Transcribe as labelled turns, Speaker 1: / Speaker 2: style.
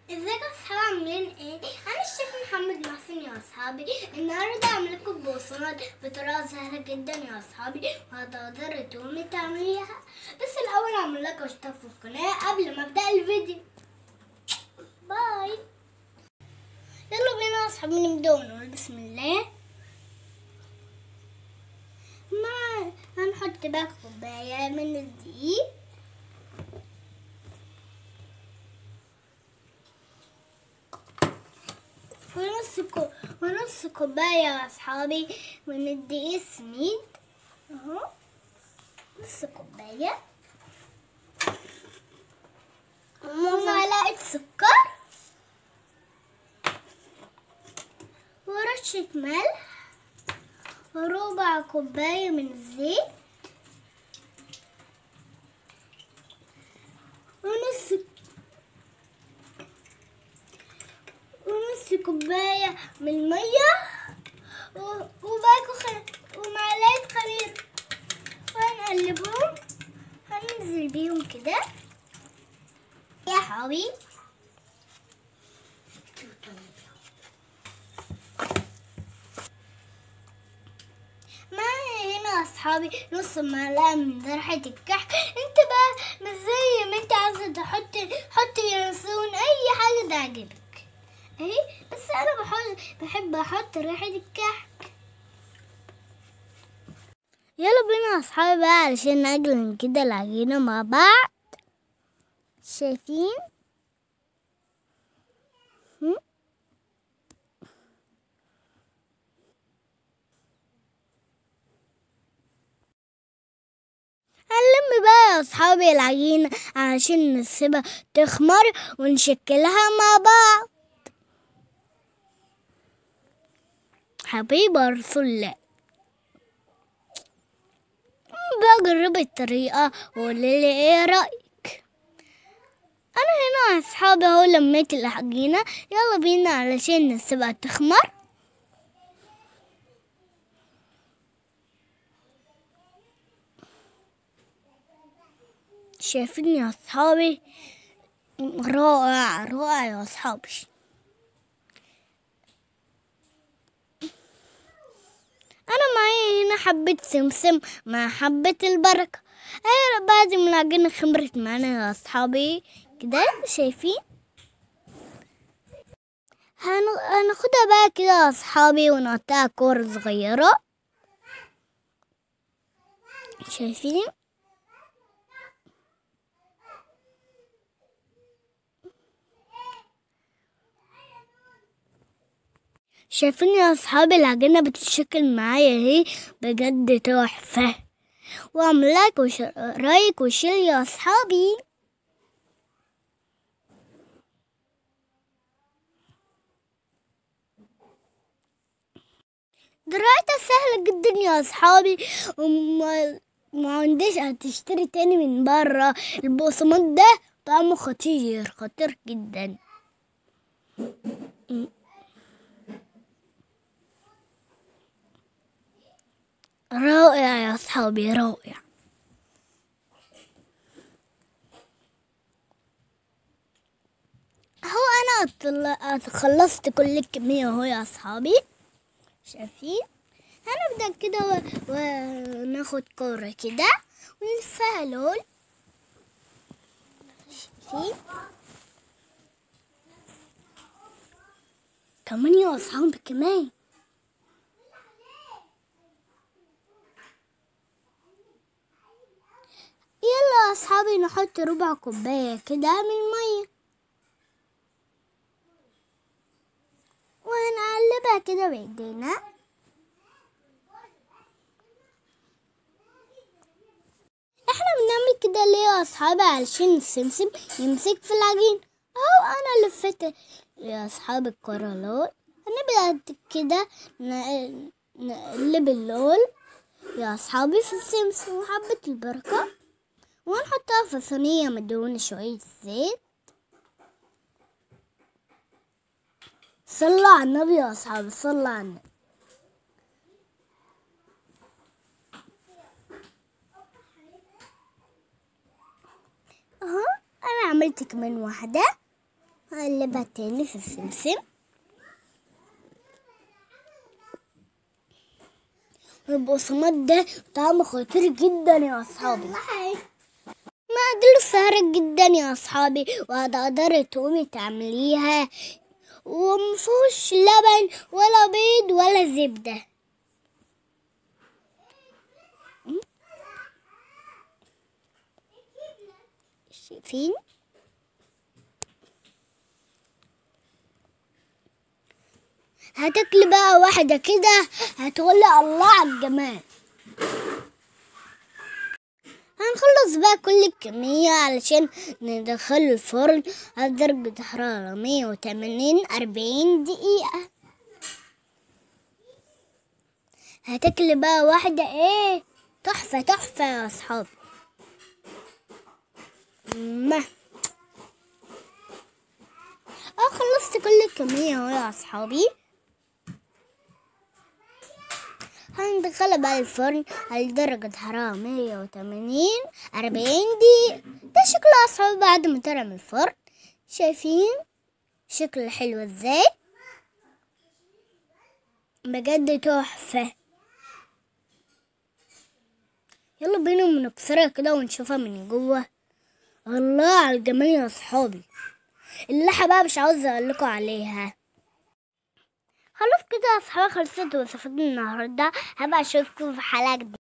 Speaker 1: ازيكم يا اصحابي، عاملين ايه؟ انا الشيف محمد محسن يا اصحابي. النهارده هعمل لكم بقسماط بطريقه سهله جدا يا اصحابي، وهتقدروا تقومي تعمليها. بس الاول هعمل لكم اشتراك في القناه قبل ما ابدا الفيديو. باي. يلا بينا يا اصحابي نبدا ونقول بسم الله. هنحط بقى كوبايه من الدقيق، ونص كوباية يا أصحابي من الدقيق السميد اهو، نص كوباية، ومعلقة سكر، ورشة ملح، وربع كوباية من الزيت، ونص كوباية من المية، ومعلقة خميرة، وهنقلبهم، هننزل بيهم كده يا حبيبي. معايا هنا يا اصحابي نص معلقة من ذرحة الكحك. انت بقى مش زي ما انت عايزة حطي ينسون اي حاجة تعجبك اهي، بس انا بحب احط ريحة الكحك. يلا بينا يا اصحابي بقى علشان نعجن كده العجينة مع بعض. شايفين؟ هنلم بقى يا اصحابي العجينة علشان نسيبها تخمر ونشكلها مع بعض. حبيبي رسول الله، بجرب الطريقة وقولي لي ايه رأيك. انا هنا يا اصحابي اهو لميت العجينة، يلا بينا علشان نسيبها تخمر. شايفين يا اصحابي؟ رائع رائع يا اصحابي. انا معايا هنا حبة سمسم مع حبة البركة اهي، بعد ما العجينة خمرت معانا يا اصحابي كده. شايفين؟ هناخدها بقى كده يا اصحابي ونقطعها كور صغيرة. شايفين؟ شايفين يا اصحابي العجينة بتتشكل معايا اهي، بجد تحفة. واعمل لايك وشرايك وشير يا اصحابي. دلوقتي سهلة جدا يا اصحابي، ما عنديش هتشتري تاني من بره. البقسماط ده طعمه خطير خطير جدا. رائع يا اصحابي رائع. هو انا خلصت كل الكمية اهو يا اصحابي. شايفين؟ هنبدأ كده وناخد كورة كده ونلفها لول. شايفين؟ كمان يا اصحابي كمان. يلا يا اصحابي نحط ربع كوباية كده من المية، وهنقلبها كده بايدينا. احنا بنعمل كده ليه يا اصحابي؟ علشان السمسم يمسك في العجين اهو. انا لفيت يا اصحابي الكرة لول. هنبدأ كده نقلب اللول يا اصحابي في السمسم وحبة البركة، ونحطها في صينية مدهونة شوية زيت. صلوا على النبي يا اصحابي، صلوا على النبي. اهو انا عملت كمان واحدة. هقلبها تاني في السمسم. البقسماط ده طعمه خطير جدا يا اصحابي، معدله سهرة جدا يا اصحابي، وهتقدري تقومي تعمليها ومفيهوش لبن ولا بيض ولا زبدة. شايفين؟ هتاكلي بقى واحدة كده هتقولي الله على الجمال. هنخلص بقى كل الكمية علشان ندخله الفرن على درجة حرارة 180 40 دقيقة. هتاكلي بقى واحدة ايه تحفة تحفة يا اصحابي. ما خلصت كل الكمية اهو يا اصحابي. هندخلها بقى الفرن على درجة حرارة 180 40 دقيقة. ده شكله أصحابي بعد ما طلع من الفرن. شايفين شكله حلو ازاي؟ بجد تحفة. يلا بينا نكسرها كده ونشوفها من جوه. الله على الجمال يا أصحابي. اللحة بقى مش عاوزة أقولكوا عليها. خلاص كده يا أصحابي، خلصت وصفتنا النهاردة. هبقى أشوفكم في حلقة جديدة.